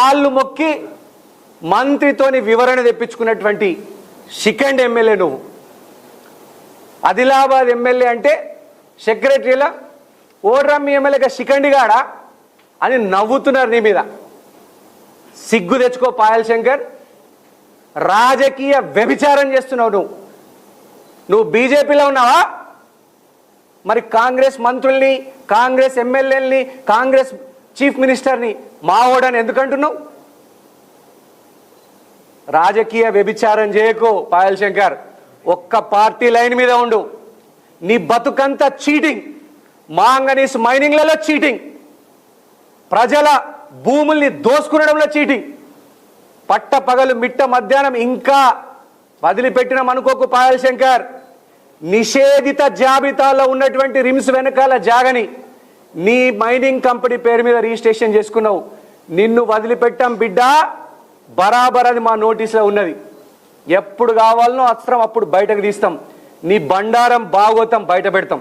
కాళ్ళు మొక్కి మంత్రితోని వివరణ తెప్పించుకున్నటువంటి సెకండ్ ఎమ్మెల్యే నువ్వు. ఆదిలాబాద్ ఎమ్మెల్యే అంటే సెక్రటరీలా ఓడ్రమ్మి ఎమ్మెల్యేగా శిఖండిగాడా అని నవ్వుతున్నారు నీ మీద. సిగ్గు తెచ్చుకో పాయల్ శంకర్. రాజకీయ వ్యభిచారం చేస్తున్నావు నువ్వు బీజేపీలో ఉన్నావా? మరి కాంగ్రెస్ మంత్రుల్ని, కాంగ్రెస్ ఎమ్మెల్యేలని, కాంగ్రెస్ చీఫ్ మినిస్టర్ని మావోడని ఎందుకంటున్నావు? రాజకీయ వ్యభిచారం చేయకు పాయల్ శంకర్. ఒక్క పార్టీ లైన్ మీద ఉండు. నీ బతుకంతా చీటింగ్, మాంగనీస్ మైనింగ్లలో చీటింగ్, ప్రజల భూముల్ని దోసుకునడంలో చీటింగ్, పట్ట పగలు మిట్ట మధ్యాహ్నం ఇంకా వదిలిపెట్టినాం అనుకోకు పాయల్ శంకర్. నిషేధిత జాబితాలో ఉన్నటువంటి రిమ్స్ వెనకాల జాగని నీ మైనింగ్ కంపెనీ పేరు మీద రిజిస్ట్రేషన్ చేసుకున్నావు. నిన్ను వదిలిపెట్టాం బిడ్డ, బరాబర్ అది మా నోటీసులో ఉన్నది. ఎప్పుడు కావాలనో అస్త్రం అప్పుడు బయటకు తీస్తాం. నీ బండారం భాగవతం బయట పెడతాం.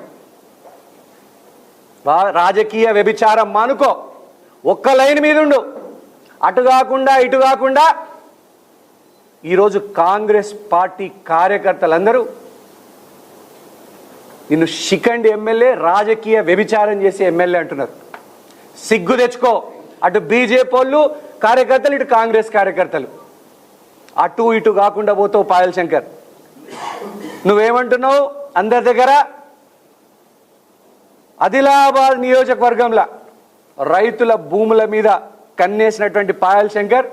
రాజకీయ వ్యభిచారం మానుకో. ఒక్క లైన్ మీద ఉండు. అటు కాకుండా ఇటు కాకుండా. ఈరోజు కాంగ్రెస్ పార్టీ కార్యకర్తలందరూ నిన్ను శిఖండి ఎమ్మెల్యే, రాజకీయ వ్యభిచారం చేసే ఎమ్మెల్యే అంటున్నారు. సిగ్గు తెచ్చుకో. అటు బీజేపీ వాళ్ళు కార్యకర్తలు, ఇటు కాంగ్రెస్ కార్యకర్తలు. అటు ఇటు కాకుండా పోతావు పాయల్ శంకర్. నువ్వేమంటున్నావు? అందరి దగ్గర ఆదిలాబాద్ నియోజకవర్గంలో రైతుల భూముల మీద కన్నేసినటువంటి పాయల్ శంకర్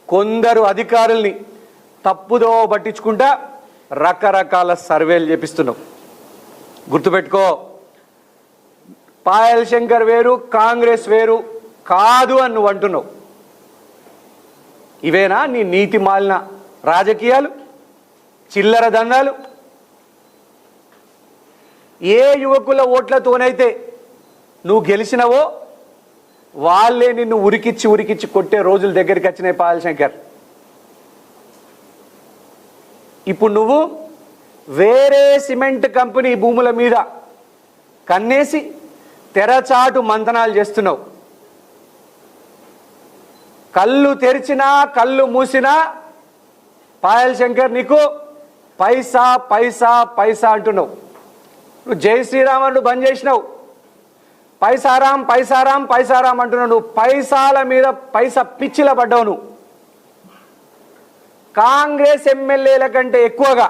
కొందరు అధికారుల్ని తప్పుదో పట్టించుకుంటా రకరకాల సర్వేలు చేపిస్తున్నావు. గుర్తుపెట్టుకో, పాయల్ శంకర్ వేరు, కాంగ్రెస్ వేరు కాదు అని నువ్వు అంటున్నావు. ఇవేనా నీ నీతి మాలిన రాజకీయాలు, చిల్లర దండాలు? ఏ యువకుల ఓట్లతోనైతే నువ్వు గెలిచినవో వాళ్ళే నిన్ను ఉరికిచ్చి కొట్టే రోజుల దగ్గరికి వచ్చినాయి పాయల్ శంకర్. ఇప్పుడు నువ్వు వేరే సిమెంట్ కంపెనీ భూముల మీద కన్నేసి తెరచాటు మంతనాలు చేస్తున్నావు. కళ్ళు తెరిచినా కళ్ళు మూసినా పాయల్ శంకర్ నీకు పైసా పైసా పైసా అంటున్నావు. నువ్వు జై శ్రీరాముడు బంద్ చేసినావు. పైసారాం పైసారాం పైసారాం అంటున్నావు. నువ్వు పైసాల మీద పైసా పిచ్చిల పడ్డావు. నువ్వు కాంగ్రెస్ ఎమ్మెల్యేల కంటే ఎక్కువగా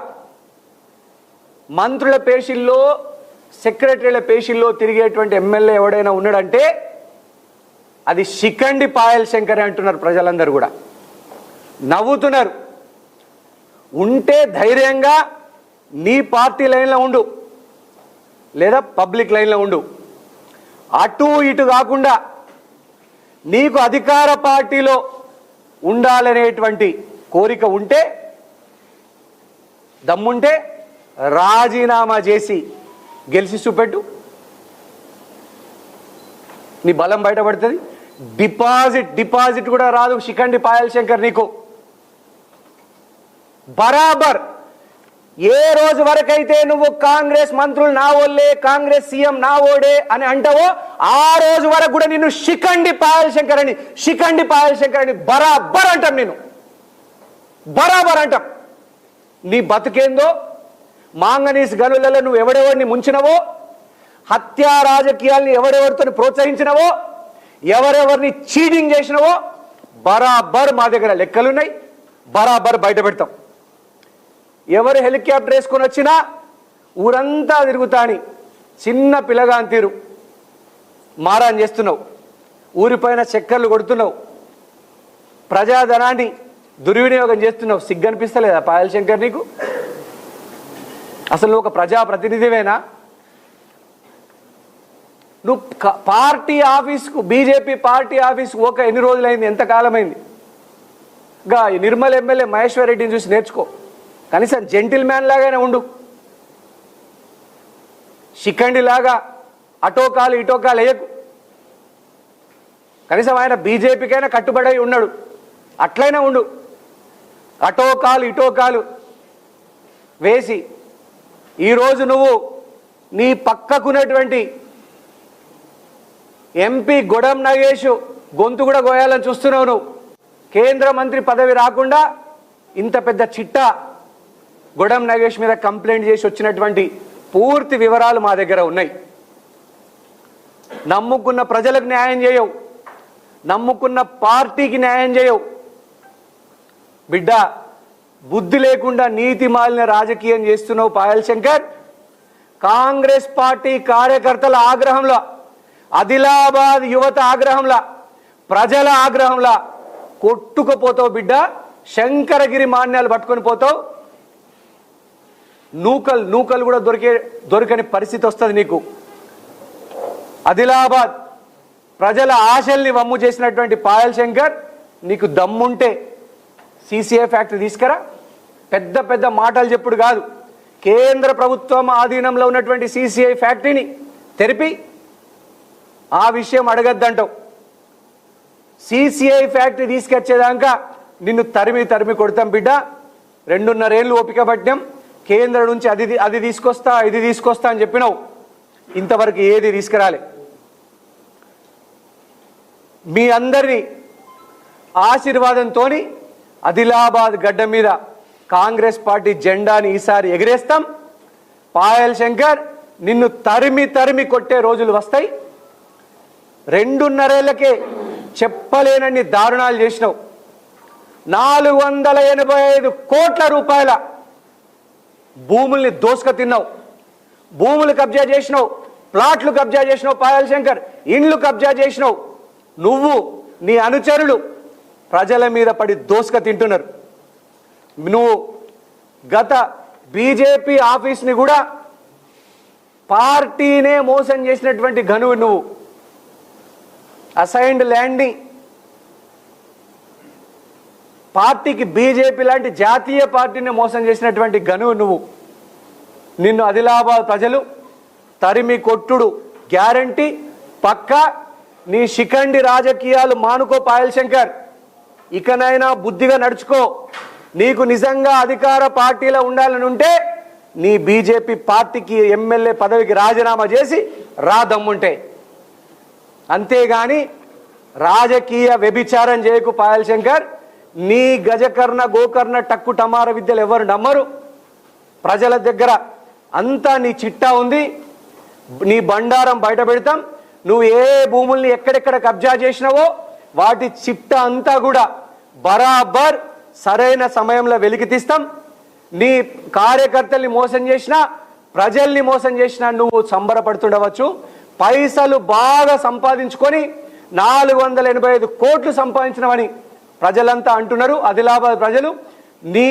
మంత్రుల పేషీల్లో, సెక్రటరీల పేషీల్లో తిరిగేటువంటి ఎమ్మెల్యే ఎవడైనా ఉన్నాడంటే అది శిఖండి పాయల్ శంకర్ అంటున్నారు. ప్రజలందరూ కూడా నవ్వుతున్నారు. ఉంటే ధైర్యంగా నీ పార్టీ లైన్లో ఉండు, లేదా పబ్లిక్ లైన్లో ఉండు. అటు ఇటు కాకుండా నీకు అధికార పార్టీలో ఉండాలనేటువంటి కోరిక ఉంటే, దమ్ముంటే రాజీనామా చేసి గెలిచి చూపెట్టు. నీ బలం బయటపడుతుంది. డిపాజిట్ కూడా రాదు శిఖండి పాయల్ శంకర్ నీకు. బరాబర్ ఏ రోజు వరకైతే నువ్వు కాంగ్రెస్ మంత్రులు నా ఓళ్ళే, కాంగ్రెస్ సీఎం నా ఓడే అని అంటావో ఆ రోజు వరకు కూడా నిన్ను శిఖండి పాయల్ శంకర్ అని బరాబర్ అంటాం. నేను బరాబర్ అంటాం. నీ బతుకేందో, మాంగనీస్ గనులలో నువ్వు ఎవడెవరిని ముంచినవో, హత్యా రాజకీయాల్ని ఎవరెవరితో ప్రోత్సహించినవో, ఎవరెవరిని చీటింగ్ చేసినవో బరాబర్ మా దగ్గర లెక్కలున్నాయి. బరాబర్ బయట పెడతాం. ఎవరు హెలికాప్టర్ వేసుకొని వచ్చినా ఊరంతా తిరుగుతాని చిన్న పిల్లగాని తీరు మారాన్ చేస్తున్నావు. ఊరిపైన చక్కర్లు కొడుతున్నావు. ప్రజాధనాన్ని దుర్వినియోగం చేస్తున్నావు. సిగ్గనిపిస్తలేదా పాయల్ శంకర్ నీకు? అసలు నువ్వు ఒక ప్రజాప్రతినిధివేనా? నువ్వు పార్టీ ఆఫీస్కు, బీజేపీ పార్టీ ఆఫీస్కు ఒక ఎన్ని రోజులైంది, ఎంతకాలమైంది? గా నిర్మల్ ఎమ్మెల్యే మహేశ్వర్ రెడ్డిని చూసి నేర్చుకో. కనీసం జెంటిల్ మ్యాన్ లాగానే ఉండు. శిఖండి లాగా అటోకాలు ఇటోకాలు వేయకు. కనీసం ఆయన బీజేపీకైనా కట్టుబడి ఉన్నాడు, అట్లయినా ఉండు. అటోకాలు ఇటోకాలు వేసి ఈరోజు నువ్వు నీ పక్కకున్నటువంటి ఎంపీ గొడం నగేష్ గొంతు కూడా గోయాలని చూస్తున్నావు నువ్వు. కేంద్ర మంత్రి పదవి రాకుండా ఇంత పెద్ద చిట్టా గొడం నగేష్ మీద కంప్లైంట్ చేసి వచ్చినటువంటి పూర్తి వివరాలు మా దగ్గర ఉన్నాయి. నమ్ముకున్న ప్రజలకు న్యాయం చేయవు, నమ్ముకున్న పార్టీకి న్యాయం చేయవు. బిడ్డ, బుద్ధి లేకుండా నీతి మాలిన రాజకీయం చేస్తున్నావు పాయల్ శంకర్. కాంగ్రెస్ పార్టీ కార్యకర్తల ఆగ్రహంలో, ఆదిలాబాద్ యువత ఆగ్రహంలో, ప్రజల ఆగ్రహంలో కొట్టుకుపోతావు బిడ్డ. శంకరగిరి మాన్యాలు పట్టుకొని పోతావు. నూకలు కూడా దొరకని పరిస్థితి వస్తుంది నీకు. ఆదిలాబాద్ ప్రజల ఆశల్ని వమ్ము చేసినటువంటి పాయల్ శంకర్, నీకు దమ్ముంటే CCI ఫ్యాక్టరీ తీసుకురా. పెద్ద పెద్ద మాటలు చెప్పుడు కాదు, కేంద్ర ప్రభుత్వం ఆధీనంలో ఉన్నటువంటి CCI ఫ్యాక్టరీని తెరిపి ఆ విషయం అడగద్దంటావు. CCI ఫ్యాక్టరీ తీసుకొచ్చేదాకా నిన్ను తరిమి కొడతాం బిడ్డ. 2.5 ఏళ్ళు ఓపిక పట్టాం. కేంద్రం నుంచి అది తీసుకొస్తా ఇది తీసుకొస్తా అని చెప్పినావు, ఇంతవరకు ఏది తీసుకురాలే. మీ అందరి ఆశీర్వాదంతో ఆదిలాబాద్ గడ్డ మీద కాంగ్రెస్ పార్టీ జెండాని ఈసారి ఎగిరేస్తాం. పాయల్ శంకర్, నిన్ను తరిమి కొట్టే రోజులు వస్తాయి. 2.5 ఏళ్లకే చెప్పలేనన్ని దారుణాలు చేసినావు. 485 కోట్ల రూపాయల భూముల్ని దోసుక తిన్నావు. భూములు కబ్జా చేసినావు, ప్లాట్లు కబ్జా చేసినావు పాయల్ శంకర్, ఇండ్లు కబ్జా చేసినావు. నువ్వు నీ అనుచరులు ప్రజల మీద పడి దోసుక తింటున్నారు. నువ్వు గత బీజేపీ ఆఫీస్ని కూడా పార్టీనే మోసం చేసినటువంటి ఘనువు నువ్వు. అసైన్డ్ ల్యాండ్ని పార్టీకి, బీజేపీ లాంటి జాతీయ పార్టీని మోసం చేసినటువంటి ఘనువు నువ్వు. నిన్ను ఆదిలాబాద్ ప్రజలు తరిమి కొట్టుడు గ్యారంటీ పక్కా. నీ శిఖండి రాజకీయాలు మానుకో పాయల్ శంకర్. ఇకనైనా బుద్ధిగా నడుచుకో. నీకు నిజంగా అధికార పార్టీలో ఉండాలని ఉంటే నీ బీజేపీ పార్టీకి ఎమ్మెల్యే పదవికి రాజీనామా చేసి దమ్ముంటే. అంతేగాని రాజకీయ వ్యభిచారం చేయకు పాయల్ శంకర్. నీ గజకర్ణ గోకర్ణ టక్కు టమార విద్యలు ఎవరు నమ్మరు. ప్రజల దగ్గర అంతా నీ చిట్టా ఉంది. నీ బండారం బయట పెడతాం. నువ్వు ఏ భూముల్ని ఎక్కడెక్కడ కబ్జా చేసినావో వాటి చిట్టా అంతా కూడా బరాబర్ సరైన సమయంలో వెలికి తీస్తాం. నీ కార్యకర్తల్ని మోసం చేసినా, ప్రజల్ని మోసం చేసినా నువ్వు సంబరపడుతుండవచ్చు. పైసలు బాగా సంపాదించుకొని 485 కోట్లు సంపాదించినవని ప్రజలంతా అంటున్నారు. ఆదిలాబాద్ ప్రజలు నీ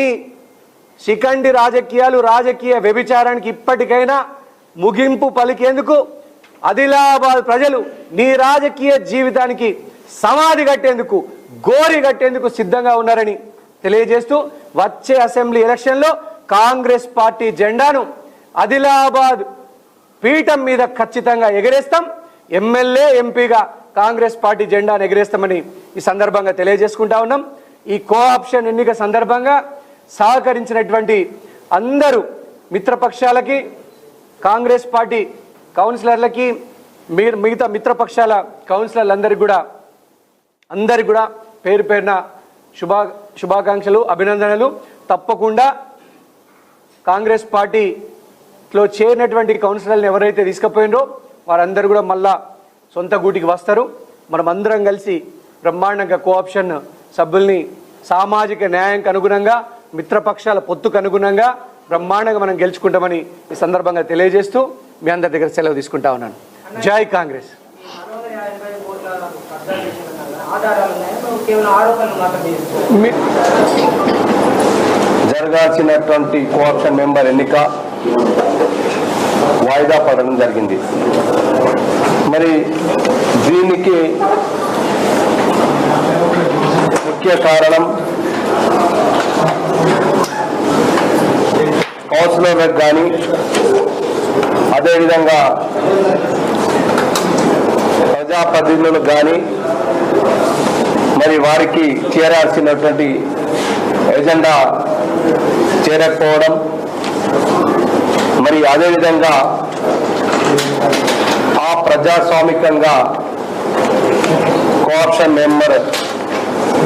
శిఖండి రాజకీయాలు, రాజకీయ వ్యభిచారానికి ఇప్పటికైనా ముగింపు పలికేందుకు ఆదిలాబాద్ ప్రజలు నీ రాజకీయ జీవితానికి సమాధి కట్టేందుకు, గోరి కట్టేందుకు సిద్ధంగా ఉన్నారని తెలియజేస్తూ, వచ్చే అసెంబ్లీ ఎలక్షన్లో కాంగ్రెస్ పార్టీ జెండాను ఆదిలాబాద్ పీఠం మీద ఖచ్చితంగా ఎగరేస్తాం. ఎమ్మెల్యే, ఎంపీగా కాంగ్రెస్ పార్టీ జెండాను ఎగరేస్తామని ఈ సందర్భంగా తెలియజేసుకుంటా ఉన్నాం. ఈ కోఆప్షన్ ఎన్నిక సందర్భంగా సహకరించినటువంటి అందరూ మిత్రపక్షాలకి, కాంగ్రెస్ పార్టీ కౌన్సిలర్లకి, మిగతా మిత్రపక్షాల కౌన్సిలర్లందరికీ కూడా పేరు పేరున శుభాకాంక్షలు, అభినందనలు. తప్పకుండా కాంగ్రెస్ పార్టీలో చేరినటువంటి కౌన్సిలర్లను ఎవరైతే తీసుకుపోయినరో వారందరూ కూడా మళ్ళా సొంత గూటికి వస్తారు. మనం అందరం కలిసి బ్రహ్మాండంగా కోఆప్షన్ సభ్యుల్ని సామాజిక న్యాయానికి అనుగుణంగా, మిత్రపక్షాల పొత్తుకు అనుగుణంగా బ్రహ్మాండంగా మనం గెలుచుకుంటామని ఈ సందర్భంగా తెలియజేస్తూ మీ అందరి దగ్గర సెలవు తీసుకుంటా ఉన్నాను. జై కాంగ్రెస్. జరగాల్సినటువంటి కోఆప్షన్ మెంబర్ ఎన్నిక వాయిదా పడడం జరిగింది. మరి దీనికి ముఖ్య కారణం కౌన్సిలర్లకు కానీ, అదేవిధంగా ప్రజాప్రతినిధులకు కానీ మరి వారికి చేరాల్సినటువంటి ఎజెండా చేరకపోవడం, మరి అదేవిధంగా ప్రజాస్వామికంగా కోఆప్షన్ మెంబర్